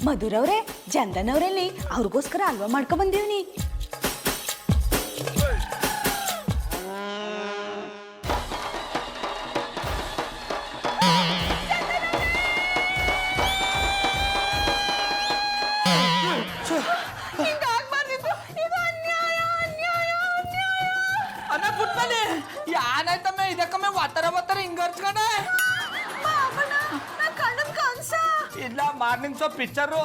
ಮಧುರವ್ರೆ ಚಂದನ್ ಅವ್ರಲ್ಲಿ ಅವ್ರಿಗೋಸ್ಕರ ಹಲ್ವಾ ಮಾಡ್ಕೊ ಬಂದೀವ್ನಿ. ಯಾನಾಯ್ತಮ್ಮ ಇದಕ್ಕಮ್ಮೆ ಒತ್ತರ ಹಿಂಗ ಹರ್ಚ್ಕೊಂಡೆ ಇಲ್ಲ ಮಾರ್ನಿಂಗ್ ಶೋ ಪಿಕ್ಚರು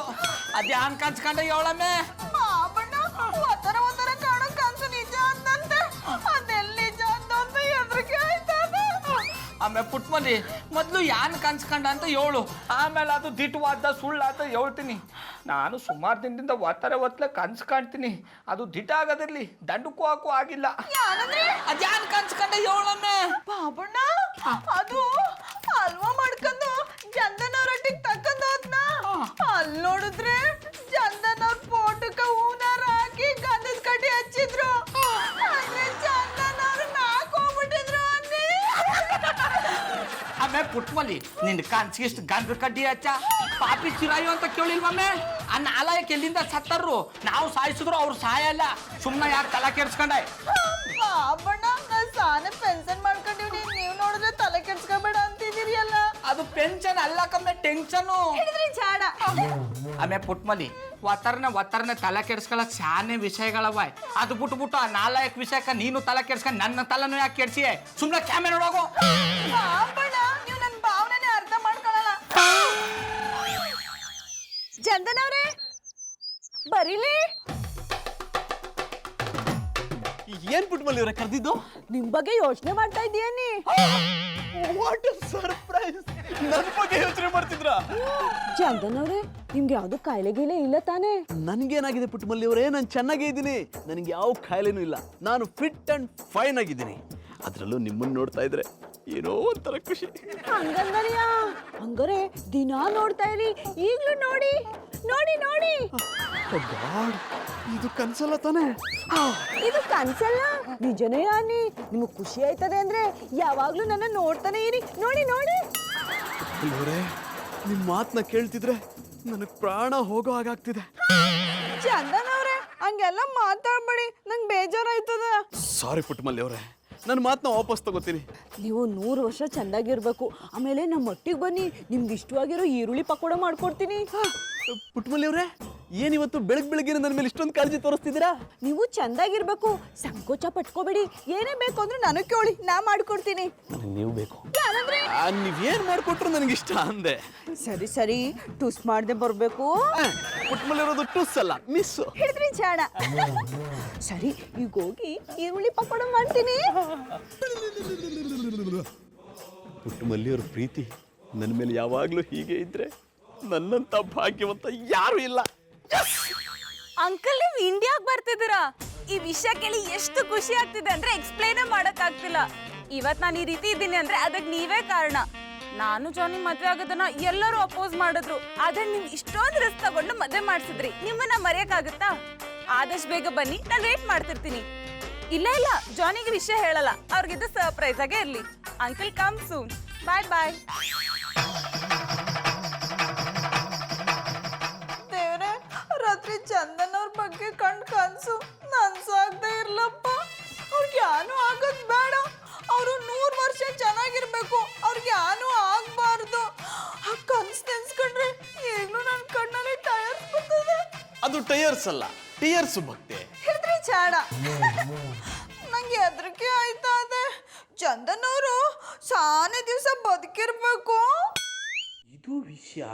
ಅದ್ಯಾನ್ ಕನ್ಸ್ಕೊಂಡೆ ಹೇಳಮ್ಮೆ ಆಮೇಲೆ ಪುಟ್ಮಲಿ ಮೊದಲು ಯಾನ್ ಕನ್ಸ್ಕೊಂಡ ಅಂತ ಹೇಳು, ಆಮೇಲೆ ಅದು ದಿಟ್ಟವಾದ ಸುಳ್ಳು ಅಂತ ಹೇಳ್ತೀನಿ. ನಾನು ಸುಮಾರು ದಿನದಿಂದ ಒತ್ತಲೆ ಕನ್ಸು ಕಾಣ್ತೀನಿ, ಅದು ದಿಟ್ಟ ಆಗೋದಿರ್ಲಿ ದಂಡಕ್ಕೂ ಹಾಕೂ ಆಗಿಲ್ಲ. ಅದ್ಯಾನ್ ಕನ್ಸ್ಕೊಂಡೆ ಹೇಳಮ್ಮೆ ಬಾಬಣ್ಣ ಅದು ಹಲ್ವಾ ಮಾಡ್ಕೊಂಡು ಚಂದನ್ ಅವ್ರೊಟ್ಟಿಗೆ ತಕ್ಕಂದು ಹೋದ್ನ. ಅಲ್ಲಿ ನೋಡಿದ್ರೆ ಚಂದನ್ ಅವ್ರ ಫೋಟೋಕ್ಕ ಹೂನಾರ ಹಾಕಿ ಗಂಧದ ಕಡ್ಡಿ ಹಚ್ಚಿದ್ರು. ಚಂದನ್ ಅವ್ರು ನಾಕೋಗ್ಬಿಟ್ಟಿದ್ರು ಅನ್ನಿ. ಆಮೇಲೆ ಪುಟ್ಮಲಿ ನಿನ್ನ ಕನ್ಸಿಗೆ ಇಷ್ಟು ಗಂಧದ ಕಡ್ಡಿ ಹಚ್ಚ ಪಾಪಿ ಚಿರಾಯು ಅಂತ ಕೇಳಿಲ್ವಮ್ಮೆ? ಆ ನಾಲಾಯಕ್ಕೆ ಎಲ್ಲಿಂದ ಸತ್ತರು, ನಾವು ಸಾಯಿಸಿದ್ರು ಅವ್ರು ಸಾಯಲ್ಲ. ಸುಮ್ಮನೆ ಯಾಕೆ ತಲೆ ಕೆಡ್ಸ್ಕೊಂಡೆ? ಬಾಬಣ್ಣ ನಾನು ಸಾನೆ ಪೆನ್ಷನ್ ಮಾಡ್ಕೊಂಡಿವ್ನಿ, ನೀವು ನೋಡಿದ್ರೆ ತಲೆ ಕೆಡ್ಸ್ಕೊಬೇಡ ಅಂತಿದ್ದೀರಿ ಅಲ್ಲ. ಅದು ಪೆನ್ಷನ್ ಅಲ್ಲ ಕಮ್ಮೆ, ಟೆನ್ಷನು. ಹೇಳಿದ್ರಿ ಜಾಡ. ಆಮೇಲೆ ಪುಟ್ಮಲಿ ಒತ್ತರನೆ ತಲೆ ಕೆಡ್ಸ್ಕೊಳಕ್ ಶಾನೆ ವಿಷಯಗಳವ. ಅದು ಬಿಟ್ಬಿಟ್ಟು ಆ ನಾಲಾಯಕ್ ವಿಷಯಕ್ಕೆ ನೀನು ತಲೆ ಕೆಡ್ಸ್ಕೊಂಡು ನನ್ನ ತಲೆನೂ ಯಾಕೆ ಕೆಡ್ಸಿಯೆ? ಸುಮ್ಮನೆ ಕ್ಯಾಮೆ ನೋಡೋಗು. ಬಾಬಣ್ಣ ನೀವು ನನ್ನ ಭಾವನೆನೇ ಅರ್ಥ ಮಾಡ್ಕೊಳ್ಳಲ್ಲ. ಚಂದನ್ ಅವ್ರೆ ಬರೀಲಿ. ಏನ್ ಪುಟ್ಮಲ್ಲಿ ಇವ್ರೆ ಕರೆದಿದ್ದು? ನಿಮ್ ಬಗ್ಗೆ ಯೋಚನೆ ಮಾಡ್ತಾ ಇದ್ದೀಯನಿ. What surprise! ನನ್ನ ಬಗ್ಗೆ ಯೋಚನೆ ಮಾಡ್ತಿದ್ರ? ಚಂದನ್ ಅವ್ರೆ ನಿಮ್ಗೆ ಯಾವ್ದು ಕಾಯಿಲೆ ಗೀಲೆ ಇಲ್ಲ ತಾನೇ? ನನ್ಗೇನಾಗಿದೆ ಪುಟ್ಮಲ್ಲಿ ಅವರೇ, ನಾನು ಚೆನ್ನಾಗೇ ಇದ್ದೀನಿ. ನನಗೆ ಯಾವ ಕಾಯಿಲೆನೂ ಇಲ್ಲ, ನಾನು ಫಿಟ್ ಅಂಡ್ ಫೈನ್ ಆಗಿದ್ದೀನಿ. ಅದ್ರಲ್ಲೂ ನಿಮ್ಮನ್ನ ನೋಡ್ತಾ ಇದ್ರೆ ಏನೋ ಒಂಥರ ಖುಷಿ. ಹಂಗಂದರಿಯಾ? ಹಂಗಾರೆ ದಿನ ನೋಡ್ತಾ ಇರಿ, ಈಗ್ಲೂ ನೋಡಿ ನೋಡಿ ನೋಡಿ. ಗಾಡ್, ಇದು ಕನ್ಸಲ್ಲ ತಾನೇ? ಇದು ಕನ್ಸಲ್ಲ, ನಿಜನೇ ಅನ್ನಿ. ನಿಮಗೆ ಖುಷಿ ಆಯ್ತದೆ ಅಂದ್ರೆ ಯಾವಾಗ್ಲೂ ನನ್ನ ನೋಡ್ತಾನೆ ಇರಿ, ನೋಡಿ ನೋಡಿ. ಅವರೇ ನಿಮ್ಮ ಮಾತನ್ನ ಕೇಳ್ತಿದ್ರೆ ನನಗೆ ಪ್ರಾಣ ಹೋಗೋ ಹಾಗಾಗ್ತಿದೆ. ಚಂದನ್ ಅವ್ರೆ ಹಂಗೆಲ್ಲ ಮಾತಾಡ್ಬೇಡಿ, ನಂಗೆ ಬೇಜಾರಾಯ್ತದ. ಸಾರಿ ಪುಟ್ಮಲ್ಲಿ ಅವರೇ, ನನ್ನ ಮಾತನ್ನ ವಾಪಸ್ ತಗೋತೀನಿ. ನೀವು 100 ವರ್ಷ ಚಂದಾಗಿರ್ಬೇಕು. ಆಮೇಲೆ ನಮ್ಮ ಒಟ್ಟಿಗೆ ಬನ್ನಿ, ನಿಮ್ಗೆ ಇಷ್ಟವಾಗಿರೋ ಈರುಳ್ಳಿ ಪಕೋಡ ಮಾಡ್ಕೊಡ್ತೀನಿ. ಪುಟ್ಮಲ್ಲಿ ಅವರೇ, ಏನಿವತ್ತು ಬೆಳಗ್ಗೆ ನನ್ನ ಮೇಲೆ ಇಷ್ಟೊಂದು ಕಾಳಜಿ ತೋರಿಸ್ತಿದ್ದೀರಾ? ನೀವು ಚಂದಾಗಿರ್ಬೇಕು, ಸಂಕೋಚ ಪಟ್ಕೋಬೇಡಿ. ಏನೇ ಬೇಕು ಅಂದ್ರೆ ನನಗೆ ಕೇಳಿ, ನಾ ಮಾಡ್ಕೊಡ್ತೀನಿ. ನನಗೆ ನೀವು ಬೇಕು. ನೀವೇನ್ ಮಾಡ್ಕೊಟ್ರು ನನಗೆ ಇಷ್ಟ ಅಂದೆ. ಸರಿ ಸರಿ, ಟುಸ್ ಮಾಡದೆ ಬರ್ಬೇಕು. ಪುಟ್ಮಲ್ಲಿ ಇರೋದು ಟುಸ್ ಅಲ್ಲ, ಮಿಸ್. ಹಿಡಿದ್ರಿ ಚಾಡ. ಸರಿ, ಈಗ ಹೋಗಿ ಈರುಳ್ಳಿ ಪಕೋಡ ಮಾಡ್ತೀನಿ. ಪುಟ್ಟಮಲ್ಲಿಯವ್ರ ಪ್ರೀತಿ ನನ್ನ ಮೇಲೆ ಯಾವಾಗಲೂ ಹೀಗೆ ಇದ್ರೆ ನನ್ನಂತ ಭಾಗ್ಯವಂತ ಯಾರು ಇಲ್ಲ. ಅಂಕಲ್ ನೀವು ಇಂಡಿಯಾಗ್ ಬರ್ತಿದ್ದೀರಾ? ಈ ವಿಷಯ ಕೇಳಿ ಎಷ್ಟು ಖುಷಿ ಆಗ್ತಿದೆ ಅಂದ್ರೆ ಎಕ್ಸ್ಪ್ಲೈನ್ ಮಾಡಕ್ ಆಗ್ತಿಲ್ಲ. ಇವತ್ ನಾನು ಈ ರೀತಿ ಇದ್ದೀನಿ ಅಂದ್ರೆ ಅದಕ್ಕೆ ನೀವೇ ಕಾರಣ. ನಾನು ಜಾನಿ ಮದ್ವೆ ಆಗೋದನ್ನ ಎಲ್ಲರೂ ಅಪೋಸ್ ಮಾಡಿದ್ರು, ಆದ್ರೆ ನೀವು ಇಷ್ಟೊಂದು ರಿಸ್ಕ್ ತಗೊಂಡು ಮದ್ವೆ ಮಾಡ್ಸಿದ್ರಿ. ನಿಮ್ಮನ್ನ ಮರೆಯಕ್ಕಾಗುತ್ತಾ? ಆದಷ್ಟು ಬೇಗ ಬನ್ನಿ, ನಾನು ವೇಟ್ ಮಾಡ್ತಿರ್ತೀನಿ. ಇಲ್ಲ ಇಲ್ಲ, ಜಾನಿಗೆ ವಿಷಯ ಹೇಳಲ್ಲ, ಅವ್ರಿಗಿದ್ದು ಸರ್ಪ್ರೈಸ್ ಆಗೇ ಇರ್ಲಿ. Uncle come soon. Bye bye. ದೇವ್ರೆ, ರಾತ್ರಿ ಚಂದನ್ ಅವ್ರ ಬಗ್ಗೆ ಕನ್ಸು ನನ್ಸಾಗ್ದೇ ಇರ್ಲಪ್ಪ. ಅವ್ರಿಗೆ ಏನೂ ಆಗೋದ್ ಬೇಡ, ಅವರು 100 ವರ್ಷ ಚೆನ್ನಾಗಿರ್ಬೇಕು, ಅವ್ರಿಗೆ ಏನೂ ಆಗ್ಬಾರ್ದು. ಆ ಕನ್ಸು ನೆನ್ಸ್ಕೊಂಡ್ರೆ ಈಗಲೂ ನನ್ನ ಕಣ್ಣಲ್ಲಿ ಟಯರ್ಸ್ ಬರ್ತದೆ. ಅದು ಟೈರ್ಸ್ ಅಲ್ಲ, ಟಿಯರ್ಸ್ ಭಕ್ತೆ. ಹಿಡಿದ್ರಿ ಚಾಡ. ನಂಗೆ ಹೆದರಿಕೆ ಆಯ್ತಾ ಇದೆ. ಚಂದನ್ ಅವರು ಸಾನೆ ದಿವಸ ಬದುಕಿರ್ಬೇಕು. ಇದು ವಿಷಯ.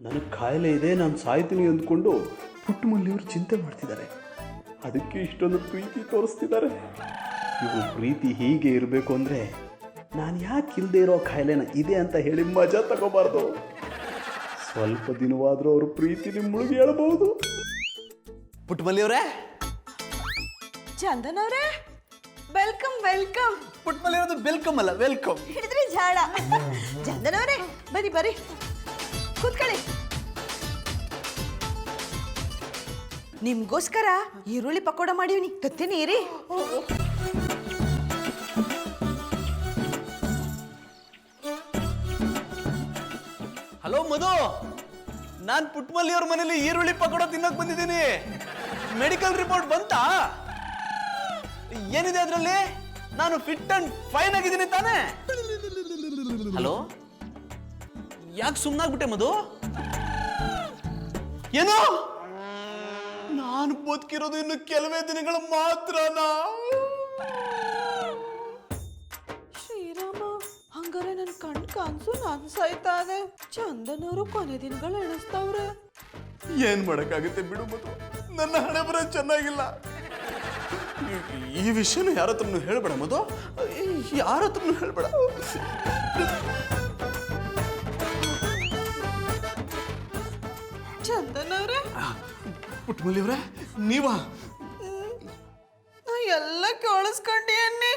ನನಗೆ ಕಾಯಿಲೆ ಇದೆ, ನಾನು ಸಾಯ್ತೀನಿ ಅಂದ್ಕೊಂಡು ಪುಟ್ಟಮಲ್ಲಿಯವರು ಚಿಂತೆ ಮಾಡ್ತಿದ್ದಾರೆ. ಅದಕ್ಕೆ ಇಷ್ಟೊಂದು ಪ್ರೀತಿ ತೋರಿಸ್ತಿದ್ದಾರೆ. ಇವರು ಪ್ರೀತಿ ಹೀಗೆ ಇರಬೇಕು ಅಂದರೆ ನಾನು ಯಾಕೆ ಇಲ್ಲದೆ ಇರೋ ಕಾಯಿಲೆನ ಇದೆ ಅಂತ ಹೇಳಿ ಮಜಾ ತಗೋಬಾರ್ದು. ಸ್ವಲ್ಪ ದಿನವಾದರೂ ಅವ್ರ ಪ್ರೀತಿಲಿ ಮುಳುಗಿ ಹೇಳಬಹುದು. ಪುಟ್ಟಮಲ್ಲಿಯವರೇ, ಚಂದನ್ ಅವರೇ, ವೆಲ್ಕಮ್ ವೆಲ್ಕಮ್. ಪುಟ್ಟಮಲ್ಲಿಯವರದು ವೆಲ್ಕಮ್ ಅಲ್ಲ, ವೆಲ್ಕಮ್. ಹಿಡಿದ್ರಿ ಝಾಡ. ಚಂದನ್ ಅವರೇ ಬರಿ ಬರಿ, ಕೂತ್ಕೊಳ್ಳಿ. ನಿಮ್ಗೋಸ್ಕರ ಈರುಳ್ಳಿ ಪಕೋಡ ಮಾಡೀವ್ನಿ, ತತ್ತೀನಿ ರೀ. ಹಲೋ ಮಧು, ನಾನು ಪುಟ್ಟಮಲ್ಲಿ ಅವ್ರ ಮನೇಲಿ ಈರುಳ್ಳಿ ಪಕೋಡ ತಿನ್ನಕ್ ಬಂದಿದ್ದೀನಿ. ಮೆಡಿಕಲ್ ರಿಪೋರ್ಟ್ ಬಂತಾ? ಏನಿದೆ ಅದರಲ್ಲಿ? ನಾನು ಫಿಟ್ ಅಂಡ್ ಫೈನ್ ಆಗಿದ್ದೀನಿ ತಾನೇ? ಹಲೋ, ಯಾಕೆ ಸುಮ್ಮನಾಗ್ಬಿಟ್ಟೆ ಮಧು? ಏನು? ನಾನು ಬದುಕಿರೋದು ಇನ್ನು ಕೆಲವೇ ದಿನಗಳು ಮಾತ್ರನಾ? ಶ್ರೀರಾಮ, ಹಂಗಾರೆ ನನ್ ಕನ್ಸು ನನ್ ಸಾಯ್ತಾ ಇದೆ. ಚಂದನ್ ಅವರು ಕೊನೆ ದಿನಗಳು ಎಣಿಸ್ತಾವ್ರೆ. ಏನ್ ಮಾಡಕ್ಕಾಗುತ್ತೆ ಬಿಡು ಮಧು, ನನ್ನ ಹಣೆ ಬರ ಚೆನ್ನಾಗಿಲ್ಲ. ಈ ವಿಷಯನ ಯಾರ ಹತ್ರನು ಹೇಳ್ಬೇಡ ಮಧು, ಯಾರ ಹತ್ರನು ಹೇಳ್ಬೇಡ. ಚಂದನ್ ಅವ್ರೆ, ಪುಟ್ಟಮಲ್ಲಿ ಅವ್ರೆ, ನೀವಾ? ನಾ ಎಲ್ಲ ಕೇಳಿಸ್ಕೊಂಡಿ ಅನ್ನಿ.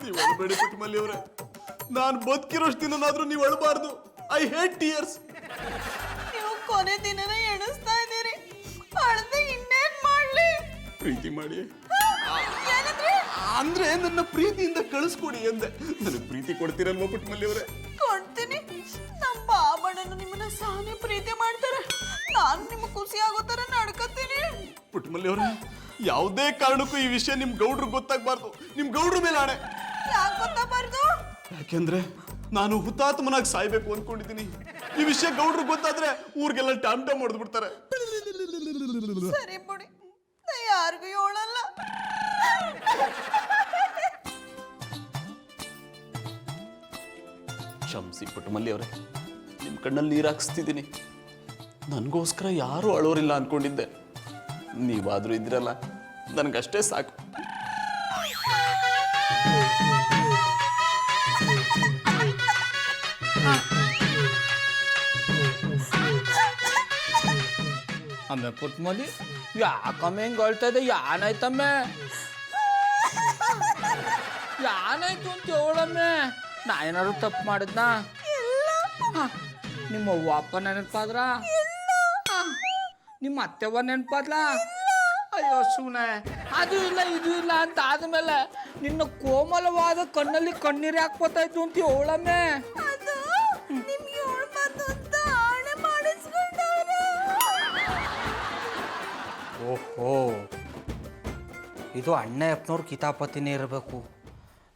ನೀವು ಅಳ್ಬೇಡಿ ಪುಟ್ಟಮಲ್ಲಿ ಅವ್ರೆ, ನಾನು ಬದುಕಿರೋಷ್ಟು ದಿನನಾದ್ರೂ ನೀವು ಅಳಬಾರ್ದು. I hate tears. ನೀವು ಕೊನೆ ದಿನನ ಎಣಿಸ್ತಾ ಇದ್ದೀರಿ, ಅಳ್ದೆ ಇನ್ನೇನ್ ಮಾಡ್ಲಿ? ಪ್ರೀತಿ ಮಾಡಿ ಏನಂದ್ರೆ? ಅಂದ್ರೆ ನನ್ನ ಪ್ರೀತಿಯಿಂದ ಕಳಿಸ್ಕೊಡಿ ಎಂದೆ. ನನಗೆ ಪ್ರೀತಿ ಕೊಡ್ತೀರಲ್ವಾ ಪುಟ್ಟಮಲ್ಲಿ ಅವರೇ? ಕೊಡ್ತೀನಿ. ನಮ್ಮ ಬಾಬಣ್ಣನು ನಿಮ್ಮನ್ನ ಸಾನೆ ಪ್ರೀತಿ ಮಾಡ್ತಾರೆ. ನಾನು ನಿಮ್ಗೆ ಖುಷಿ ಆಗೋ ತರ ನಡ್ಕತೀನಿ. ಪುಟ್ಟಮಲ್ಲಿ ಅವರೇ, ಯಾವುದೇ ಕಾರಣಕ್ಕೂ ಈ ವಿಷಯ ನಿಮ್ ಗೌಡ್ರಿಗೆ ಗೊತ್ತಾಗಬಾರ್ದು. ನಿಮ್ ಗೌಡ್ರ ಮೇಲೆ ಆಣೆ. ಯಾಕೆ ಗೊತ್ತಾಗಬಾರ್ದು? ಯಾಕೆಂದ್ರೆ ನಾನು ಹುತಾತ್ಮನಾಗಿ ಸಾಯ್ಬೇಕು ಅನ್ಕೊಂಡಿದ್ದೀನಿ. ಈ ವಿಷಯ ಗೌಡ್ರಿಗೆ ಗೊತ್ತಾದ್ರೆ ಊರಿಗೆಲ್ಲ ಟಾಮ್ ಟಾಮ್ ಹೊಡೆದು ಬಿಡ್ತಾರೆ. ಸರಿ ಬಿಡಿ, ನಾ ಯಾರಿಗೂ ಹೇಳಲ್ಲ. ಕ್ಷಮಿಸಿ ಪುಟ್ಟಮಲ್ಲಿ ಅವರೇ, ನಿಮ್ ಕಣ್ಣಲ್ಲಿ ನೀರು ಹಾಕಿಸ್ತಿದ್ದೀನಿ. ನನಗೋಸ್ಕರ ಯಾರೂ ಅಳೋರಿಲ್ಲ ಅನ್ಕೊಂಡಿದ್ದೆ. ನೀವಾದ್ರೂ ಇದ್ರಲ್ಲ, ನನಗಷ್ಟೇ ಸಾಕು. ಅಮ್ಮೆ ಪುಟ್ಮಲ್ಲಿ ಯಾಕಮ್ಮ ಹೆಂಗ್ ಅಳ್ತಾ ಇದೆ? ಯಾನಾಯ್ತಮ್ಮೆ? ಯಾನಾಯ್ತು ಅಂತ ಹೇಳಮ್ಮೆ. ನಾ ಏನಾದ್ರು ತಪ್ಪು ಮಾಡಿದ್ನಾ? ನಿಮ್ಮ ಅವ್ವ ಅಪ್ಪ ನೆನಪಾದ್ರ? ನಿಮ್ಮ ಅತ್ತೆವ್ವ ನೆನಪಾದ್ಲ? ಅಯ್ಯೋ ಸುಮ್ಮನೆ ಅದು ಇಲ್ಲ ಇದು ಇಲ್ಲ ಅಂತ ಆದ್ಮೇಲೆ ನಿನ್ನ ಕೋಮಲವಾದ ಕಣ್ಣಲ್ಲಿ ಕಣ್ಣೀರು ಹಾಕ್ಬೋತಾ ಇತ್ತು ಅಂತ ಹೇಳಮ್ಮೆ. ಅದು ನಿಮ್ಗೆ ಹೇಳ್ಬಾರ್ದು ಅಂತ ಆಣೆ ಮಾಡಿಸ್ಕೊಂಡವ್ರೆ. ಓಹೋ, ಇದು ಅಣ್ಣಯ್ಯಪ್ಪನವ್ರ ಕಿತಾಪತಿನೇ ಇರಬೇಕು.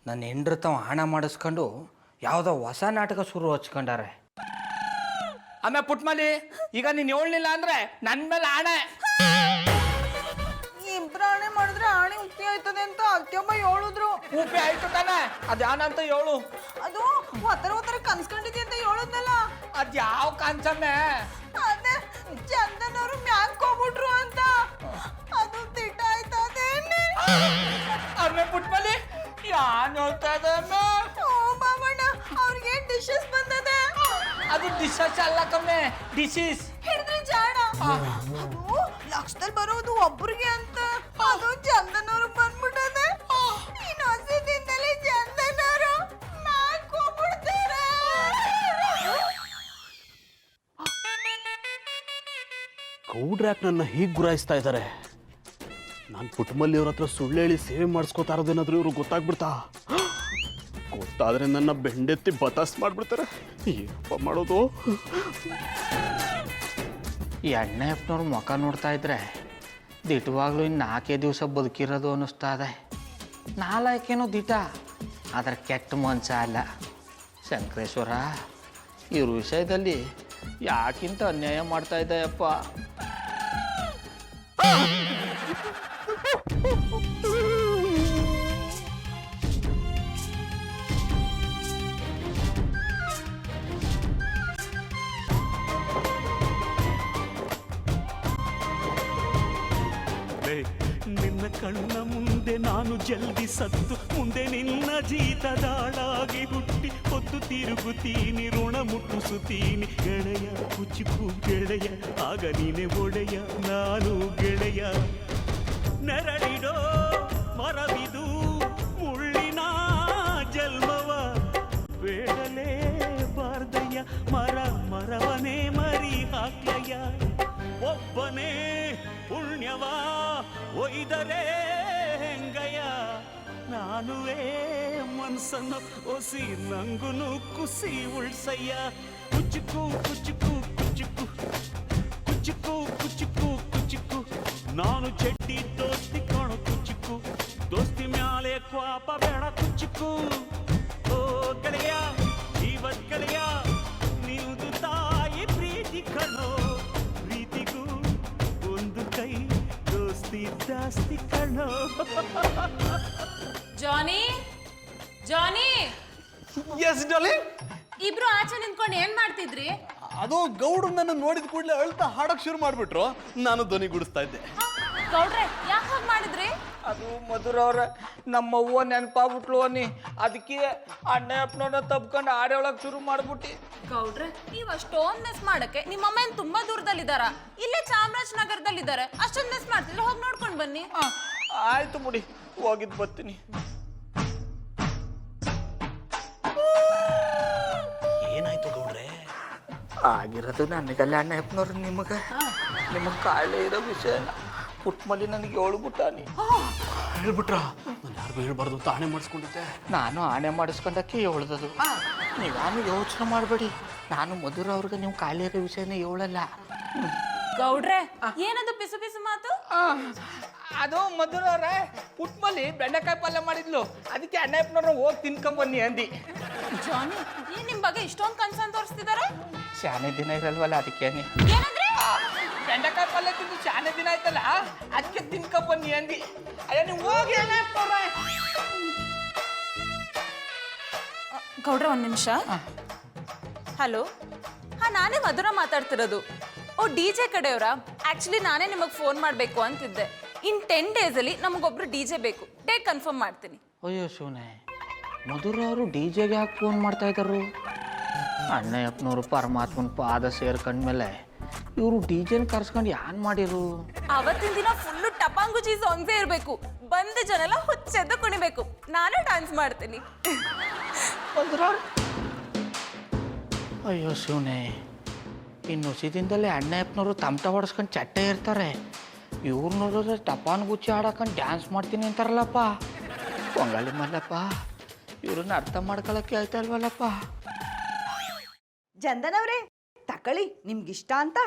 ನನ್ನ ಹೆಂಡ್ರ ತಾವು ಹಣ ಮಾಡಿಸ್ಕೊಂಡು ಯಾವುದೋ ಹೊಸ ನಾಟಕ ಶುರು ಹಚ್ಕೊಂಡಾರೆ. ಆಮೇಲೆ ಪುಟ್ಮಲಿ, ಈಗ ನೀನು ಹೇಳಲಿಲ್ಲ ಅಂದ್ರೆ ನನ್ನ ಮೇಲೆ ಆಣೆ. ಇಬ್ರು ಆಣೆ ಮಾಡಿದ್ರೆ ಆಣೆ ಉಪ್ಪಿ ಆಯ್ತದೆ ಅಂತ ಅತ್ಯಮ್ಮ ಹೇಳಿದ್ರು. ಉಪ್ಪಿ ಆಯ್ತು ತಾನೆ? ಅದ್ಯಾನಂತ ಹೇಳು. ಅದು ಒತ್ತರ ಕನ್ಸ್ಕೊಂಡಿದ್ದೆ ಅಂತ ಹೇಳಿದ್ನಲ್ಲ. ಅದ್ ಯಾವ ಕಾಂಚಮ್ಮೆ? ಅದೇ ಚಂದನ್ ಅವರು ಮ್ಯಾಕ್ ಹೋಗ್ಬಿಟ್ರು ಅಂತ. ಅದು ತಿಟ್ಟ ಆಯ್ತದೆ. ಅಮ್ಮೆ ಪುಟ್ಮಲಿ ಯಾನ್ ಹೇಳ್ತಾ ಇದೆ ಅಮ್ಮೆ? ಓ ಬಾಬಣ್ಣ, ಅವ್ರಿಗೆ ಡಿಶಸ್ ಬಂದದೆ. ಅದು ಡಿಶಸ್ ಅಲ್ಲ ಕಮ್ಮೆ, ಡಿಸೀಸ್. ಹಿಡಿದ್ರೆ ಜಾಣ. ಅದು ಲಕ್ಷದಲ್ಲಿ ಬರೋದು ಒಬ್ರಿಗೆ ಅಂತ. ಅದು ಚಂದನ್ ಅವರು ಬಂದ್ಬಿಟ್ಟದೆ. ಇನ್ನು ಹೊಸದಿಂದಲೇ ಚಂದನ್ ಅವರು ಮ್ಯಾಕ್ ಹೋಗ್ಬಿಡ್ತಾರೆ. ಗೌಡ್ರ್ಯಾಕ್ ನನ್ನ ಹೀಗೆ ಗುರಾಯಿಸ್ತಾ ಇದ್ದಾರೆ. ನಾನು ಪುಟ್ಟಮಲ್ಲಿ ಅವ್ರ ಹತ್ರ ಸುಳ್ಳು ಹೇಳಿ ಸೇವೆ ಮಾಡಿಸ್ಕೋತಾ ಇರೋದೇನಾದ್ರೂ ಇವ್ರು ಗೊತ್ತಾಗ್ಬಿಡ್ತಾ? ಗೊತ್ತಾದ್ರೆ ನನ್ನ ಬೆಂಡೆತ್ತಿ ಬತಾಸ್ ಮಾಡ್ಬಿಡ್ತಾರೆ. ಏನಪ್ಪ ಮಾಡೋದು? ಈ ಅಣ್ಣಯ್ಯಪ್ಪನವ್ರ ಮುಖ ನೋಡ್ತಾ ಇದ್ರೆ ದಿಟ್ಟವಾಗ್ಲೂ ಇನ್ನು 4 ದಿವಸ ಬದುಕಿರೋದು ಅನ್ನಿಸ್ತಾ ಇದೆ. ನಾಲ್ಕೇನೋ ದಿಟ, ಆದರೆ ಕೆಟ್ಟ ಮನ್ಸ ಅಲ್ಲ. ಶಂಕರೇಶ್ವರ, ಇವ್ರ ವಿಷಯದಲ್ಲಿ ಯಾಕಿಂತ ಅನ್ಯಾಯ ಮಾಡ್ತಾ ಇದ್ದಯಪ್ಪ. ನಿನ್ನ ಕಣ್ಣ ಮುಂದೆ ನಾನು ಜಲ್ದಿ ಸತ್ತು, ಮುಂದೆ ನಿನ್ನ ಜೀತದಾಳಾಗಿ ಹುಟ್ಟಿ ಹೊತ್ತು ತಿರುಗುತ್ತೀನಿ, ಋಣ ಮುಟ್ಟಿಸುತ್ತೀನಿ. ಗೆಳೆಯ ಕುಚಿಕು ಗೆಳೆಯ, ಆಗ ನೀನೆ ಒಡೆಯ, ನಾನು ಗೆಳೆಯ. ನೆರಳಿಡೋ ಮರವಿದು ಮುಳ್ಳಿನ ಜನ್ಮವ ಬೇಡಲೇ ಬಾರ್ದಯ್ಯ, ಮರವನೇ ಮರಿ ಹಾಕ್ಲಯ್ಯ. ಒಬ್ಬನೇ ಪುಣ್ಯವ ಒಯ್ದರೆ ಹೆಂಗಯ್ಯ, ನಾ ಜಾನುವೆ ಮನ್ಸನ್ನು ಒಸಿ ನಂಗುನು ಕುಸಿ ಉಳ್ಸಯ್ಯ ಕುಚುಕು ಕುಚುಕು ಕುಚುಕು ಕುಚುಕು ಕುಚುಕು ಕುಚುಕು ನಾನು ಚಡ್ಡಿ ದೋಸ್ತಿ ಕಾಣು ಕುಚುಕು ದೋಸ್ತಿ ಮ್ಯಾಲೆ ಕ್ವಾಪ ಬೇಡ ಕುಚುಕು ಓ ಗೆಳೆಯ ಜೀವದ ಗೆಳೆಯ ನೀವುದು ತಾಯಿ ಪ್ರೀತಿ ಕಣೋ ಪ್ರೀತಿಗೂ ಒಂದು ಕೈ ದೋಸ್ತಿ ಜಾಸ್ತಿ ಕಣೋ ಜಾನಿ ಜಾನಿ ಎಸ್ ಡಾರ್ಲಿಂಗ್. ಇಬ್ರು ಆಚೆ ನಿಂತ್ಕೊಂಡು ಏನ್ ಮಾಡ್ತಿದ್ರಿ? ಅದು ಗೌಡ್ರು ನನ್ನ ನೋಡಿದ ಕೂಡಲೇ ಅಳ್ತಾ ಹಾಡಕ್ ಶುರು ಮಾಡ್ಬಿಟ್ರು. ನಾನು ಧ್ವನಿ ಗುಡಿಸ್ತಾ ಇದ್ದೆ. ಗೌಡ್ರೆ ಯಾಕೆ ಹಾಗೆ ಮಾಡಿದ್ರಿ? ಅದು ಮಧುರವ್ರ ನಮ್ಮ ಅವ್ವ ನೆನಪಾಗ್ಬಿಟ್ಲು ಅನ್ನಿ, ಅದಕ್ಕೆ ಅಣ್ಣಪ್ಪನವ್ರನ್ನ ತಪ್ಕೊಂಡು ಆಡೆ ಒಳಗೆ ಶುರು ಮಾಡ್ಬಿಟ್ಟು. ಗೌಡ್ರೆ ನೀವ್ ಅಷ್ಟೊಂದ್ ಮಿಸ್ ಮಾಡಕ್ಕೆ ನಿಮ್ಮಮ್ಮ ಏನ್ ತುಂಬಾ ದೂರದಲ್ಲಿದ್ದಾರ? ಇಲ್ಲೇ ಚಾಮರಾಜನಗರದಲ್ಲಿದ್ದಾರೆ. ಅಷ್ಟೊಂದ್ ಮಿಸ್ ಮಾಡ್ತಿದ್ರೆ ಹೋಗಿ ನೋಡ್ಕೊಂಡ್ ಬನ್ನಿ. ಆಯ್ತು ಬಿಡಿ, ಹೋಗಿದ್ ಬರ್ತೀನಿ. ಏನಾಯ್ತು ಗೌಡ್ರೆ? ಆಗಿರೋದು ನನಗಲ್ಲ ಅಣ್ಣಪ್ಪನವ್ರು, ನಿಮಗೆ ಕಾಳೆ ಇರೋ ವಿಷಯನ ಪುಟ್ಮಲ್ಲಿ ನನಗೆ ಹೇಳ್ಬಿಟ್ಟಾನಿ. ಹೇಳ್ಬಿಟ್ರ? ನಾನು ಯಾರಿಗೂ ಹೇಳ್ಬಾರ್ದು ಅಂತ ಆಣೆ ಮಾಡಿಸ್ಕೊಂಡಿದ್ದೆ. ನಾನು ಆಣೆ ಮಾಡಿಸ್ಕೊಂಡಕ್ಕೆ ಹೇಳ್ದದು. ನೀವಾನು ಯೋಚನೆ ಮಾಡಬೇಡಿ, ನಾನು ಮಧುರ ಅವ್ರಿಗೆ ನೀವು ಕಾಳೆ ಇರೋ ವಿಷಯನ ಹೇಳಲ್ಲ. ಗೌಡ್ರೆ ಏನದು ಪಿಸು ಪಿಸು ಮಾತು? ಅದು ಮಧುರವ್ರ ಪುಟ್ಮಲ್ಲಿ ಬೆಂಡೆಕಾಯಿ ಪಲ್ಯ ಮಾಡಿದ್ಲು, ಅದಕ್ಕೆ ಅಣ್ಣಪ್ಪನವ್ರನ್ನ ಹೋಗಿ ತಿನ್ಕೊಂಬನ್ನಿ ಅಂದಿ. ಜಾನಿ ಏನ್ ನಿಮ್ ಬಗ್ಗೆ ಇಷ್ಟೊಂದು ಕನ್ಸರ್ನ್ ತೋರಿಸ್ತಿದಾರೆ? ಶಾನೆ ದಿನ ಇರಲ್ವಲ್ಲ, ಅದಕ್ಕೆ ಏನಂದ್ರೆ? ಬೆಂಡೆಕಾಯಿ ಪಲ್ಯ ತಿಂದು ಶಾನೆ ದಿನ ಆಯ್ತಲ್ಲ, ಅದಕ್ಕೆ ತಿನ್ಕೊಂಬನ್ನಿ ಅಂದಿ. ಅಯ್ಯ ನೀವು ಹೋಗಿ ಅಣ್ಣಪ್ಪನವ್ರೆ. ಗೌಡ್ರೆ ಒಂದ್ ನಿಮಿಷ. ಹಲೋ, ನಾನೇ ಮಧುರ ಮಾತಾಡ್ತಿರೋದು. ಓ DJ ಕಡೆಯವರ? ಆಕ್ಚುಲಿ ನಾನೇ ನಿಮಗೆ ಫೋನ್ ಮಾಡಬೇಕು ಅಂತಿದ್ದೆ. ಇನ್ 10 days ಅಲ್ಲಿ ನಮಗೊಬ್ರು DJ ಬೇಕು. ಡೇಟ್ ಕನ್ಫರ್ಮ್ ಮಾಡ್ತೀನಿ. ಅಯ್ಯೋ ಶಿವನೇ, ಮಧುರ ಅವರು DJಗೆ ಯಾಕೆ ಫೋನ್ ಮಾಡ್ತಾ ಇದ್ದಾರು? ಅಣ್ಣಯ್ಯಪ್ಪನವರು ಪರಮಾತ್ಮನ ಪಾದ ಸೇರ್ಕೊಂಡ್ಮೇಲೆ ಇವರು DJನ ಕರ್ಸ್ಕೊಂಡು ಏನ್ ಮಾಡಿರು? ಅವತ್ತಿನ ದಿನ ಫುಲ್ಲು ಟಪಾಂಗುಚಿ ಸಾಂಗ್ಸೇ ಇರಬೇಕು. ಬಂದ ಜನ ಎಲ್ಲ ಹುಚ್ಚೆದ್ದು ಕುಣಿಬೇಕು. ನಾನು ಡ್ಯಾನ್ಸ್ ಮಾಡ್ತೀನಿ. ಅಯ್ಯೋ ಶಿವನೇ, ಇನ್ನು ದಿನದಲ್ಲೇ ಅಣ್ಣಯ್ಯಪ್ಪನವರು ತಮಟ ಹೊಡ್ಸ್ಕೊಂಡು ಚಟ್ಟೆ ಇರ್ತಾರೆ. ಇವ್ರು ನೋಡಿದ್ರೆ ಟಪಾನ್ ಗುಚ್ಚಿ ಆಡಕೊಂಡು ಡ್ಯಾನ್ಸ್ ಮಾಡ್ತೀನಿ ಅಂತಾರಲ್ಲಪ್ಪ. ಪೊಂಗಲಿ ಮಲ್ಲಪ್ಪ, ಇವ್ರನ್ನ ಅರ್ಥ ಮಾಡ್ಕೊಳಕ್ಕೆ ಆಯ್ತಾ ಇಲ್ವಲ್ಲಪ್ಪ. ಚಂದನವ್ರೆ ತಕೊಳ್ಳಿ, ನಿಮ್ಗಿಷ್ಟ ಅಂತ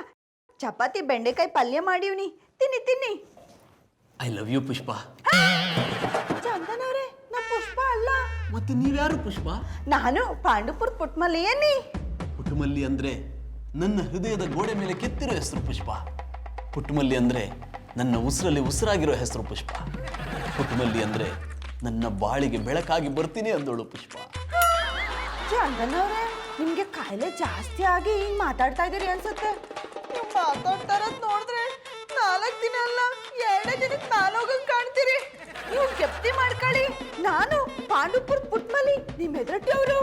ಚಪಾತಿ ಬೆಂಡೆಕಾಯಿ ಪಲ್ಯ ಮಾಡೀವ್ನಿ, ತಿನ್ನಿ ತಿನ್ನಿ. ಐ ಲವ್ ಯು ಪುಷ್ಪ. ಚಂದನವ್ರೆ ನಾ ಪುಷ್ಪ ಅಲ್ಲ. ಮತ್ತೆ ನೀವ್ಯಾರು ಪುಷ್ಪ? ನಾನು ಪಾಂಡುಪುರ ಪುಟ್ಮಲ್ಲಿ ಏನಿ. ಪುಟ್ಟಮಲ್ಲಿ ಅಂದ್ರೆ ನನ್ನ ಹೃದಯದ ಗೋಡೆ ಮೇಲೆ ಕೆತ್ತಿರೋ ಹೆಸರು ಪುಷ್ಪ. ಪುಟ್ಟಮಲ್ಲಿ ಅಂದ್ರೆ ನನ್ನ ಉಸಿರಲ್ಲಿ ಉಸಿರಾಗಿರೋ ಹೆಸರು ಪುಷ್ಪ. ಪುಟ್ಟಮಲ್ಲಿ ಅಂದ್ರೆ ನನ್ನ ಬಾಳಿಗೆ ಬೆಳಕಾಗಿ ಬರ್ತೀನಿ ಅಂದೋಳು ಪುಷ್ಪ. ಚಂದನವ್ರೆ ನಿಮ್ಗೆ ಕಾಯಿಲೆ ಜಾಸ್ತಿ ಆಗಿ ಹಿಂಗ್ ಮಾತಾಡ್ತಾ ಇದೀರಿ ಅನ್ಸುತ್ತೆ. ನೀವು ಮಾತಾಡ್ತಾ ಇರೋದ್ ನೋಡಿದ್ರೆ 4 ದಿನ ಅಲ್ಲ 2 ದಿನಕ್ಕೆ ನಾನೋಗಂಗ್ ಕಾಣ್ತೀರಿ. ನೀವು ಕೆಪ್ತಿ ಮಾಡ್ಕೊಳ್ಳಿ, ನಾನು ಪಾಂಡುಪುರ ಪುಟ್ಮಲ್ಲಿ ನಿಮ್ ಎದುರಟ್ಟಿಯವರು.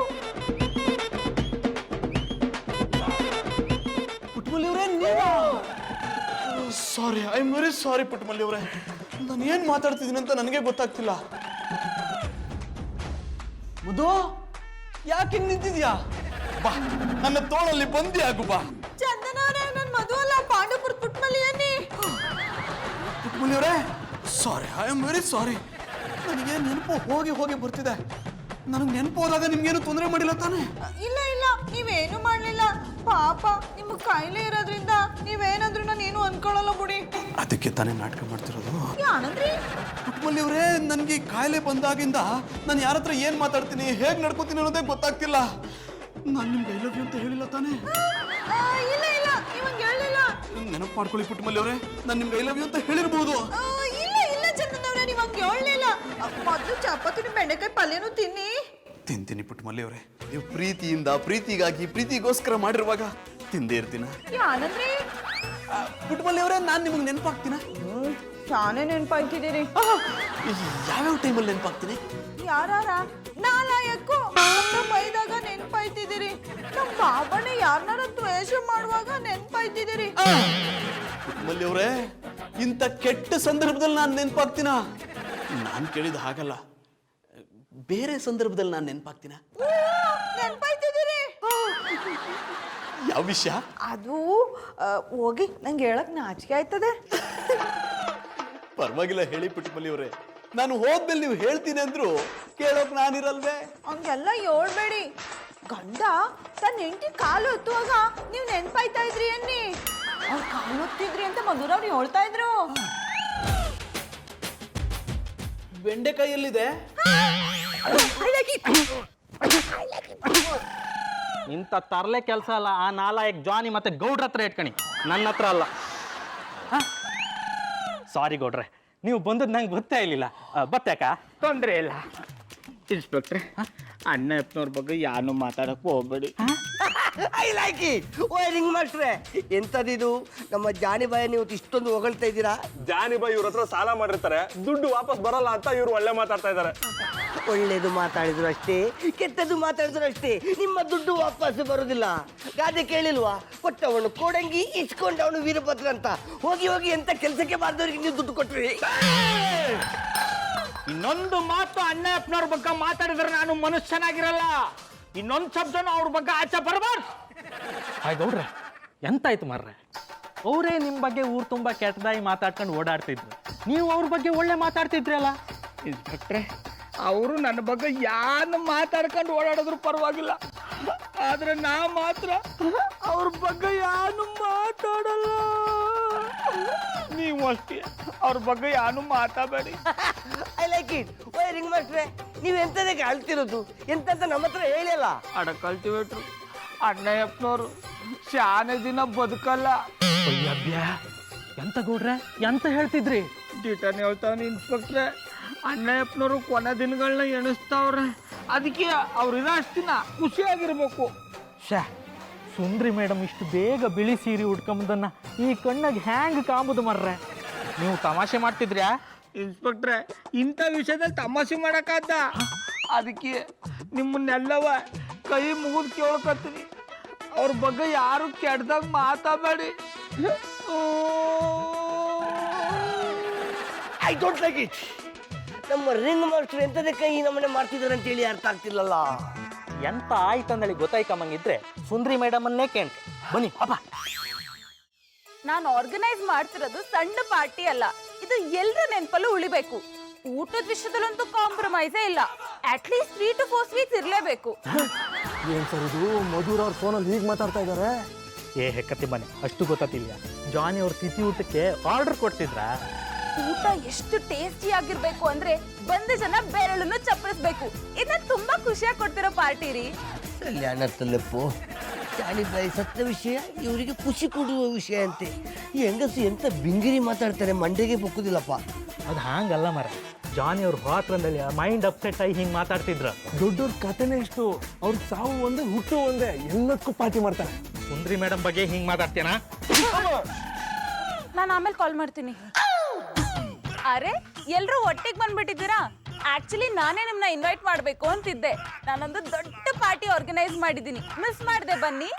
ಪುಟ್ಟಮಲ್ಲಿ ಅವರೇ, ಸಾರಿ, I am very sorry Puttamalli ಅವರೇ. ನಾನು ಏನ್ ಮಾತಾಡ್ತಿದ್ದೀನಿ ಅಂತ ನನಗೆ ಗೊತ್ತಾಗ್ತಿಲ್ಲ. ಮಧು, ಯಾಕೆ ನಿಂತಿದ್ಯಾ? ಬಾ, ನನ್ನ ತೋಳಲ್ಲಿ ಬಂದಿ ಆಗು ಬಾ. ಚಂದನವ್ರೆ ನನ್ ಮಧು ಅಲ್ಲ, ಪಾಂಡುಪುರ ಪುಟ್ಮಲ್ಲಿ ಏನಿ. ಪುಟ್ಟಮಲ್ಲಿ ಅವರೇ, ಸಾರಿ, ಐ ಆಮ್ ವೆರಿ ಸಾರಿ. ನನಗೆ ನೆನಪು ಹೋಗಿ ಹೋಗಿ ಬರ್ತಿದೆ. ನನಗೆ ನೆನಪು ಹೋದಾಗ ನಿಮ್ಗೇನು ತೊಂದರೆ ಮಾಡಿಲ್ಲ ತಾನೆ? ಇಲ್ಲ ಇಲ್ಲ, ನೀವೇನು ಮಾಡ್ಲಿಲ್ಲ. ಪಾಪ ನಿಮ್ಗೆ ಕಾಯಿಲೆ ಇರೋದ್ರಿಂದ ನೀವೇನಾದ್ರೂ ನಾನು ಏನು ಅನ್ಕೊಳ್ಳಲ್ಲ ಬಿಡಿ. ಅದಕ್ಕೆ ತಾನೇ ನಾಟಕ ಮಾಡ್ತಿರೋದು. ಯಾನಂದ್ರಿ? ಪುಟ್ಟಮಲ್ಲಿ ಅವರೇ, ನನಗೆ ಕಾಯಿಲೆ ಬಂದಾಗಿಂದ ನಾನು ಯಾರ ಹತ್ರ ಏನ್ ಮಾತಾಡ್ತೀನಿ, ಹೇಗ್ ನಡ್ಕೋತೀನಿ ಅನ್ನೋದೇ ಗೊತ್ತಾಗ್ತಿಲ್ಲ. ನಾನು ನಿಮ್ಗೆ ಐ ಲವ್ ಯು ಅಂತ ಹೇಳಿಲ್ಲ ತಾನೆ? ಇಲ್ಲ ಇಲ್ಲ, ಇವಂಗ್ ಹೇಳಿಲ್ಲ. ನೆನಪು ಮಾಡ್ಕೊಳ್ಳಿ ಪುಟ್ಟಮಲ್ಲಿ ಅವರೇ, ನಾನು ನಿಮ್ಗೆ ಐ ಲವ್ ಯು ಅಂತ ಹೇಳಿರ್ಬೋದು. ಇಲ್ಲ ಇಲ್ಲ ಚಂದನವ್ರೆ, ನೀವು ಹಂಗೆ ಹೇಳಲಿಲ್ಲ. ಮೊದಲು ಚಪಾತಿ ಬೆಂಡೆಕಾಯಿ ಪಲ್ಯನೂ ತಿನ್ನಿ. ತಿಂತೀನಿ ಪುಟ್ಟಮಲ್ಲಿ ಅವರೇ. ನೀವು ಪ್ರೀತಿಯಿಂದ ಪ್ರೀತಿಗಾಗಿ ಪ್ರೀತಿಗೋಸ್ಕರ ಮಾಡಿರುವಾಗ ತಿಂದೇ ಇರ್ತೀನ. ಯಾನಂದ್ರಿ? ಪುಟ್ಟಮಲ್ಲಿ ಅವರೇ, ನಾನು ನಿಮಗೆ ನೆನಪಾಗ್ತೀನ? ಶಾನೆ ನೆನ್ಪಾಯ್ತಿದ್ದೀರಿ. ಯಾವ್ಯಾವ ಟೈಮಲ್ಲಿ ನೆನಪಾಗ್ತೀನಿ? ಯಾರ ನಾಲಾಯಕ್ಕೂ ಬೈದಾಗ ನೆನ್ಪಾಯ್ತಿದ್ದೀರಿ. ನಮ್ಮ ಬಾಬನೇ ಯಾರನ್ನಾರ ದ್ವೇಷ ಮಾಡುವಾಗ ನೆನ್ಪಾಯ್ತಿದ್ದೀರಿ. ಪುಟ್ಟಮಲ್ಲಿ ಅವರೇ, ಇಂಥ ಕೆಟ್ಟ ಸಂದರ್ಭದಲ್ಲಿ ನಾನು ನೆನಪಾಗ್ತೀನ? ನಾನು ಕೇಳಿದ ಹಾಗಲ್ಲ, ಬೇರೆ ಸಂದರ್ಭದಲ್ಲಿ ನಾನು ನೆನಪಾಗ್ತೀನ. ನೆನ್ಪಾಯ್ತಿದ್ದೀರಿ. ಯಾವ ವಿಷಯ? ಅದು ಹೋಗಿ ನಂಗೆ ಹೇಳಕ್ ನಾಚಿಕೆ ಆಯ್ತದೆ. ಪರವಾಗಿಲ್ಲ, ಹೇಳಿ ಪುಟ್ಟಮಲ್ಲಿ ಅವರೇ. ನಾನು ಹೋದ್ಮೇಲೆ ನೀವು ಹೇಳ್ತೀನಿ ಅಂದ್ರು ಕೇಳೋಕ್ ನಾನಿರಲ್ವೇ? ಹಂಗೆಲ್ಲ ಹೇಳ್ಬೇಡಿ. ಗಂಡ ತನ್ನ ಹೆಂಡತಿ ಕಾಲು ಹೊತ್ತುವಾಗ ನೀವು ನೆನ್ಪಾಯ್ತಾ ಇದ್ರಿ ಅನ್ನಿ. ಅವ್ರು ಕಾಲು ಹೊತ್ತಿದ್ರಿ ಅಂತ ಮಧುರವ್ರು ಹೇಳ್ತಾ ಇದ್ರು. ಬೆಂಡೆಕಾಯಲ್ಲಿದೆ. ಇಂಥ ತರಲೆ ಕೆಲಸ ಅಲ್ಲ. ಆ ನಾಲಾಯಕ್ ಜಾನಿ ಮತ್ತೆ ಗೌಡ್ರ ಹತ್ರ ಇಟ್ಕಣಿ, ನನ್ನ ಹತ್ರ ಅಲ್ಲ. ಸಾರಿ ಗೌಡ್ರೆ, ನೀವು ಬಂದದ್ದು ನಂಗೆ ಗೊತ್ತೇ ಇರಲಿಲ್ಲ. ಬತ್ತಾಕ ತೊಂದರೆ ಇಲ್ಲ ಇನ್ಸ್ಪೆಕ್ಟ್ರೆ. ಅಣ್ಣಪ್ಪನವ್ರ ಬಗ್ಗೆ ಯಾನು ಮಾತಾಡಕ್ಕೆ ಹೋಗ್ಬೇಡಿ. I like it. ಓ ರಿಂಗ್ ಮಾಸ್ಟ್ರೆ, ಎಂಥದಿದು ನಮ್ಮ ಜಾನಿ ಬಾಯ ನೀವು ಇಷ್ಟೊಂದು ಹೊಗಳ್ತಾ ಇದ್ದೀರಾ? ಜಾನಿಬಾಯಿ ಇವ್ರ ಹತ್ರ ಸಾಲ ಮಾಡಿರ್ತಾರೆ, ದುಡ್ಡು ವಾಪಸ್ ಬರಲ್ಲ ಅಂತ ಇವ್ರು ಒಳ್ಳೆ ಮಾತಾಡ್ತಾ ಇದ್ದಾರೆ. ಒಳ್ಳೇದು ಮಾತಾಡಿದ್ರು ಅಷ್ಟೇ, ಕೆಟ್ಟದ್ದು ಮಾತಾಡಿದ್ರು ಅಷ್ಟೇ. ನಿಮ್ಮ ದುಡ್ಡು ವಾಪಸ್ ಬರೋದಿಲ್ಲ. ಗಾದೆ ಕೇಳಿಲ್ವಾ? ಕೊಟ್ಟವನು ಕೋಡಂಗಿ, ಇಸ್ಕೊಂಡವನು ವೀರಭದ್ರ ಅಂತ. ಹೋಗಿ ಹೋಗಿ ಎಂತ ಕೆಲಸಕ್ಕೆ ಬಾರ್ದವ್ರಿಗೆ ನೀವು ದುಡ್ಡು ಕೊಟ್ರಿ. ಇನ್ನೊಂದು ಮಾತು ಅಣ್ಣಪ್ಪನವ್ರ ಬಗ್ಗೆ ಮಾತಾಡಿದ್ರೆ ನಾನು ಮನುಷ್ಯನಾಗಿರಲ್ಲ. ಇನ್ನೊಂದು ಶಬ್ದನೂ ಅವ್ರ ಬಗ್ಗೆ ಆಚೆ ಬರಬಾರ್ದು. ಹಾಯ್ ಗೌಡ್ರೆ, ಎಂತಾಯ್ತು ಮಾರ್ರೆ? ಅವರೇ ನಿಮ್ಮ ಬಗ್ಗೆ ಊರು ತುಂಬ ಕೆಟ್ಟದಾಗಿ ಮಾತಾಡ್ಕೊಂಡು ಓಡಾಡ್ತಿದ್ರು, ನೀವು ಅವ್ರ ಬಗ್ಗೆ ಒಳ್ಳೆ ಮಾತಾಡ್ತಿದ್ರಿ ಅಲ್ಲ? ಇನ್ಸ್ಪೆಕ್ಟ್ರೆ, ಅವರು ನನ್ನ ಬಗ್ಗೆ ಯಾನು ಮಾತಾಡ್ಕೊಂಡು ಓಡಾಡಿದ್ರು ಪರವಾಗಿಲ್ಲ, ಆದ್ರೆ ನಾ ಮಾತ್ರ ಅವ್ರ ಬಗ್ಗೆ ಯಾನು ಮಾತಾಡಲ್ಲ. ನೀವು ಅಷ್ಟೇ ಅವ್ರ ಬಗ್ಗೆ ಯಾನು ಮಾತಾಡಬೇಡಿ. I like it. ಓ ರಿಂಗ್ ಮಾಸ್ಟ್ರೆ, ನೀವು ಎಂಥದಕ್ಕೆ ಅಳ್ತಿರೋದು? ಎಂತಂತ ನಮ್ಮ ಹತ್ರ ಹೇಳಿಲ್ಲ. ಅಡ ಕಲ್ಟಿವೇಟ್ರು ಅಣ್ಣಯ್ಯಪ್ಪನವರು ಶಾನೆ ದಿನ ಬದುಕಲ್ಲ. ಅಯ್ಯಬ್ಯಾ, ಎಂತ ಗೌಡ್ರೆ, ಎಂತ ಹೇಳ್ತಿದ್ರಿ? ಡೀಟನ್ ಹೇಳ್ತಾವನಿ ಇನ್ಸ್ಪೆಕ್ಟ್ರೆ. ಅಣ್ಣಯ್ಯಪ್ಪನವರು ಕೊನೆ ದಿನಗಳನ್ನ ಎಣಿಸ್ತಾವ್ರೆ. ಅದಕ್ಕೆ ಅವ್ರು ಇರೋಷ್ಟು ದಿನ ಖುಷಿಯಾಗಿರ್ಬೇಕು. ಶಾ, ಸುಂದ್ರಿ ಮೇಡಮ್ ಇಷ್ಟು ಬೇಗ ಬಿಳಿ ಸೀರೆ ಉಟ್ಕೊಂಬುದನ್ನ ಈ ಕಣ್ಣಾಗ ಹ್ಯಾಂಗ್ ಕಾಂಬುದು ಮರ್ರೆ? ನೀವು ತಮಾಷೆ ಮಾಡ್ತಿದ್ರ್ಯಾ? ಇನ್ಸ್ಪೆಕ್ಟ್ರೆ, ಇಂಥ ವಿಷಯದಲ್ಲಿ ತಮಾಷೆ ಮಾಡಕ್ಕಾದ? ಅದಕ್ಕೆ ನಿಮ್ಮನ್ನೆಲ್ಲವ ಕೈ ಮುಗಿದು ಕೇಳ್ಕೊತೀನಿ, ಅವ್ರ ಬಗ್ಗೆ ಯಾರು ಕೆಡ್ದಾಗ ಮಾತಾಡಬೇಡಿ. I don't like it. ನಮ್ಮ ರಿಂಗ್ ಮಾಸ್ಟರ್ ಎಂಥದಕ್ಕೆ ಈ ನಮ್ಮನೆ ಮಾಡ್ತಿದ್ದಾರೆ ಅಂತೇಳಿ ಅರ್ಥ ಆಗ್ತಿಲ್ಲಲ್ಲ. ಎಂತ ಆಯ್ತಂದೇಳಿ ಗೊತ್ತಾಯ್ಕಮ್ಮಂಗಿದ್ರೆ ಸುಂದ್ರಿ ಮೇಡಮ್ ಅನ್ನೇ ಕೇಳ್ತೆ. ಬನ್ನಿ ಅಪ್ಪ. ನಾನು ಆರ್ಗನೈಸ್ ಮಾಡ್ತಿರೋದು ಸಣ್ಣ ಪಾರ್ಟಿ ಅಲ್ಲ, ಇದು ಎಲ್ಲರ ನೆನಪಲ್ಲೂ ಉಳಿಬೇಕು. ಊಟದ ವಿಷಯದಲ್ಲಂತೂ ಕಾಂಪ್ರಮೈಸೇ ಇಲ್ಲ. ಅಟ್ಲೀಸ್ಟ್ 3 to 4 ಸ್ವೀಟ್ಸ್ ಇರಲೇಬೇಕು. ಏನ್ ಸರ್ ಇದು? ಮಧುರ್ ಅವ್ರ ಫೋನಲ್ಲಿ ಹೀಗೆ ಮಾತಾಡ್ತಾ ಇದ್ದಾರೆ. ಏ ಹೆಕ್ಕತ್ತಿ ಮನೆ, ಅಷ್ಟು ಗೊತ್ತಿಲ್ಲ. ಜಾನಿ ಅವ್ರ ತಿಥಿ ಊಟಕ್ಕೆ ಆರ್ಡರ್ ಕೊಡ್ತಿದ್ರ. ಊಟ ಎಷ್ಟು ಟೇಸ್ಟಿ ಆಗಿರ್ಬೇಕು ಅಂದ್ರೆ ಬಂದ ಜನ ಬೆರಳನ್ನು ಚಪ್ಪರಿಸ್ಬೇಕು. ಇದನ್ನ ತುಂಬಾ ಖುಷಿಯಾಗಿ ಕೊಡ್ತಿರೋ ಪಾರ್ಟಿ ರೀ. ಕಲ್ಯಾಣ ತಲೆಪ್ಪು ಜಾನಿ ಬಾಯಿ ಸತ್ತ ವಿಷಯ ಇವರಿಗೆ ಖುಷಿ ಕೊಡುವ ವಿಷಯ ಅಂತೆ. ಈ ಹೆಂಗಸು ಎಂತ ಬಿಂಗಿರಿ ಮಾತಾಡ್ತಾರೆ, ಮಂಡೆಗೆ ಬೊಕ್ಕುದಿಲ್ಲಪ್ಪ. ಅದು ಹಾಂಗಲ್ಲ ಮರ. ಜಾನಿ ಅವ್ರ ಹೋಟ್ಲಂದಲ್ಲಿ ಮೈಂಡ್ ಅಪ್ಸೆಟ್ ಆಗಿ ಹಿಂಗೆ ಮಾತಾಡ್ತಿದ್ರ. ದೊಡ್ಡವ್ರ ಕಥೆನೇ ಇಷ್ಟು. ಅವ್ರ ಸಾವು ಒಂದೇ, ಹುಟ್ಟು ಒಂದೇ, ಎಲ್ಲದಕ್ಕೂ ಪಾರ್ಟಿ ಮಾಡ್ತಾರೆ. ಸುಂದ್ರಿ ಮೇಡಮ್ ಬಗ್ಗೆ ಹಿಂಗೆ ಮಾತಾಡ್ತೀನಾ? ನಾನು ಆಮೇಲೆ ಕಾಲ್ ಮಾಡ್ತೀನಿ. ಅರೆ, ಎಲ್ರೂ ಒಟ್ಟಿಗೆ ಬಂದ್ಬಿಟ್ಟಿದ್ದೀರಾ? ಆಕ್ಚುಲಿ ನಾನೇ ನಿಮ್ನ ಇನ್ವೈಟ್ ಮಾಡ್ಬೇಕು ಅಂತಿದ್ದೆ. ನಾನೊಂದು ದೊಡ್ಡ ಪಾರ್ಟಿ ಆರ್ಗನೈಸ್ ಮಾಡಿದ್ದೀನಿ, ಮಿಸ್ ಮಾಡದೆ ಬನ್ನಿ.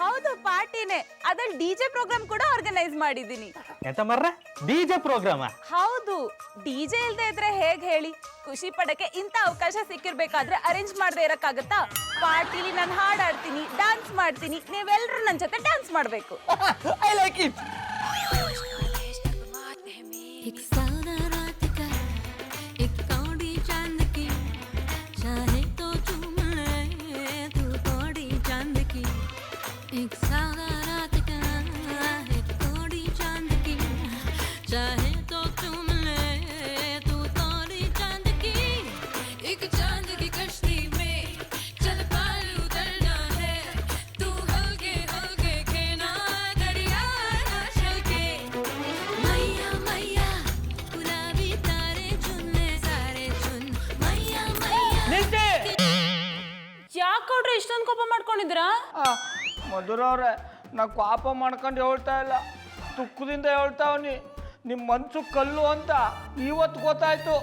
ಹೌದು, ಪಾರ್ಟಿನೇ. ಅದ್ರಲ್ಲಿ DJ ಪ್ರೋಗ್ರಾಮ್ ಕೂಡ ಆರ್ಗನೈಸ್ ಮಾಡಿದ್ದೀನಿ. ಎಂತ ಮರ್ರೆ, DJ ಪ್ರೋಗ್ರಾಮ? ಹೌದು, DJ ಇಲ್ದೇ ಇದ್ರೆ ಹೇಗ್ ಹೇಳಿ? ಖುಷಿ ಪಡಕ್ಕೆ ಇಂಥ ಅವಕಾಶ ಸಿಕ್ಕಿರ್ಬೇಕಾದ್ರೆ ಅರೇಂಜ್ ಮಾಡದೆ ಇರಕ್ಕಾಗತ್ತಾ? ಪಾರ್ಟಿಲಿ ನಾನು ಹಾಡಾಡ್ತೀನಿ, ಡ್ಯಾನ್ಸ್ ಮಾಡ್ತೀನಿ, ನೀವೆಲ್ಲರೂ ನನ್ನ ಜೊತೆ ಡ್ಯಾನ್ಸ್ ಮಾಡ್ಬೇಕು. I like it. एक सारा रात का एक कौड़ी चांद की चाहे तो चूम ले तू कौड़ी चांद की एक सारा रात का एक कौड़ी चांद की चाहे तो चूम ले तू कौड़ी चांद की एक चांद की कश्ती में चल पार उतरना है तू हल्के हल्के खेना दरिया ना चलके मैया मैया गुलाबी तारे चुनने सारे चुन मैया मैया ಯಾಕೌಡ್ರೆ ಇಷ್ಟೊಂದು ಕೋಪ ಮಾಡ್ಕೊಂಡಿದ್ದೀರಾ? ಮಧುರವ್ರೆ, ನಾ ಪಾಪ ಮಾಡ್ಕೊಂಡು ಹೇಳ್ತಾ ಇಲ್ಲ, ದುಃಖದಿಂದ ಹೇಳ್ತಾವನಿ. ನಿಮ್ಮ ಮನ್ಸು ಕಲ್ಲು ಅಂತ ಇವತ್ತು ಗೊತ್ತಾಯ್ತು.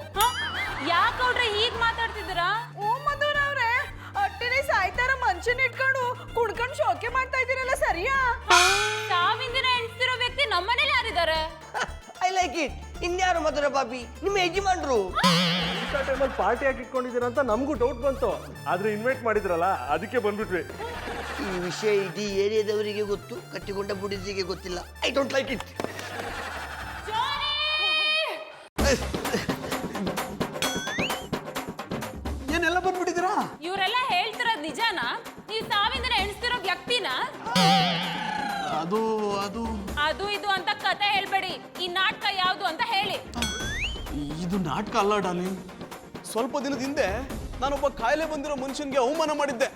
ಯಾಕೌಡ್ರೆ ಹೀಗ್ ಮಾತಾಡ್ತಿದ್ದೀರಾ? ಓ ಮಧುರವ್ರೆ, ಅಟ್ಟಿನೇ ಸಾಯ್ತಾರ ಮನುಷ್ಯನ ಇಟ್ಕೊಂಡು ಕುಡ್ಕೊಂಡು ಶೋಕೆ ಮಾಡ್ತಾ ಇದ್ದೀರಲ್ಲ, ಸರಿಯಾ? ಸಾವಿಂದಿನ ಎಣಿಸ್ತಿರೋ ವ್ಯಕ್ತಿ ನಮ್ಮನೇಲಿ ಯಾರಿದ್ದಾರೆ? I like it. ಇನ್ಯಾರು ಮಧುರ ಬಾಬಿ? ನಿಮ್ಮ ಯಜಮಾನ್ರು. ಇಂಥ ಟೈಮಲ್ಲಿ ಪಾರ್ಟಿ ಹಾಕಿ ಇಟ್ಕೊಂಡಿದ್ದೀರ ಅಂತ ನಮಗೂ ಡೌಟ್ ಬಂತು. ಆದ್ರೆ ಇನ್ವೈಟ್ ಮಾಡಿದ್ರಲ್ಲ, ಅದಕ್ಕೆ ಬಂದ್ಬಿಟ್ವಿ. ಈ ವಿಷಯ ಇಡೀ ಏರಿಯಾದವರಿಗೆ ಗೊತ್ತು, ಕಟ್ಟಿಕೊಂಡ ಬುಡಿಸಿಗೆ ಗೊತ್ತಿಲ್ಲ. I don't like it. ಅದು ಅದು ಅದು ಇದು ಅಂತ ಕತೆ ಹೇಳ್ಬೇಡಿ, ಈ ನಾಟಕ ಯಾವುದು ಅಂತ ಹೇಳಿ. ಇದು ನಾಟಕ ಅಲ್ಲ ಡಾರ್ಲಿಂಗ್. ಸ್ವಲ್ಪ ದಿನದ ಹಿಂದೆ ನಾನೊಬ್ಬ ಕಾಯಿಲೆ ಬಂದಿರೋ ಮನುಷ್ಯನಿಗೆ ಅವಮಾನ ಮಾಡಿದ್ದೆ.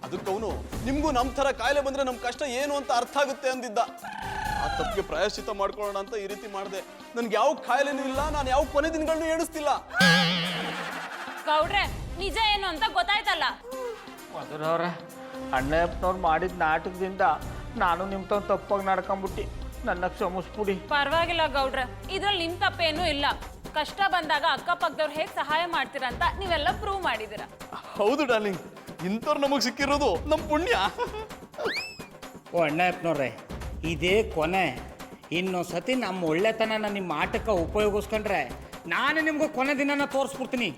ಅದಕ್ಕೆ ಅವನು ನಿಮಗೂ ನಮ್ಮ ಥರ ಕಾಯಿಲೆ ಬಂದರೆ ನಮ್ಮ ಕಷ್ಟ ಏನು ಅಂತ ಅರ್ಥ ಆಗುತ್ತೆ ಅಂದಿದ್ದ. ಆ ತಪ್ಪಿಗೆ ಪ್ರಾಯಶ್ಚಿತ್ತ ಮಾಡ್ಕೊಳ್ಳೋಣ ಅಂತ ಈ ರೀತಿ ಮಾಡಿದೆ. ನನ್ಗೆ ಯಾವ ಕಾಯಿಲೆನೂ ಇಲ್ಲ, ನಾನು ಯಾವ ಕೊನೆ ದಿನಗಳನ್ನೂ ಎಣಿಸ್ತಿಲ್ಲ. ಗೌಡ್ರೆ, ನಿಜ ಏನು ಅಂತ ಗೊತ್ತಾಯ್ತಲ್ಲ. ಮಧುರವ್ರೆ, ಅಣ್ಣಪ್ಪನವ್ರು ಮಾಡಿದ ನಾಟಕದಿಂದ ನಾನು ನಿಮ್ಮ ತಪ್ಪಾಗಿ ನಡ್ಕೊಂಬಿಟ್ಟು ನನ್ನ ಕ್ಷಮಿಸ್ಬಿಡಿ. ಪರವಾಗಿಲ್ಲ ಗೌಡ್ರೆ, ಇದ್ರಲ್ಲಿ ನಿಮ್ ತಪ್ಪೇನೂ ಇಲ್ಲ. ಕಷ್ಟ ಬಂದಾಗ ಅಕ್ಕಪಕ್ಕದವ್ರು ಹೇಗೆ ಸಹಾಯ ಮಾಡ್ತೀರಂತ ನೀವೆಲ್ಲ ಪ್ರೂವ್ ಮಾಡಿದ್ದೀರಾ. ಹೌದು ಡಾರ್ಲಿಂಗ್, ಇಂಥವ್ರು ನಮಗೆ ಸಿಕ್ಕಿರೋದು ನಮ್ಮ ಪುಣ್ಯ. ಓ ಅಣ್ಣಪ್ಪನವ್ರೆ, ಇದೇ ಕೊನೆ. ಇನ್ನೊಂದು ಸತಿ ನಮ್ಮ ಒಳ್ಳೆತನನ ನಿಮ್ಮ ಆಟಕ್ಕೆ ಉಪಯೋಗಿಸ್ಕೊಂಡ್ರೆ ನಾನು ನಿಮ್ಗೆ ಕೊನೆ ದಿನನ ತೋರಿಸ್ಬಿಡ್ತೀನಿ.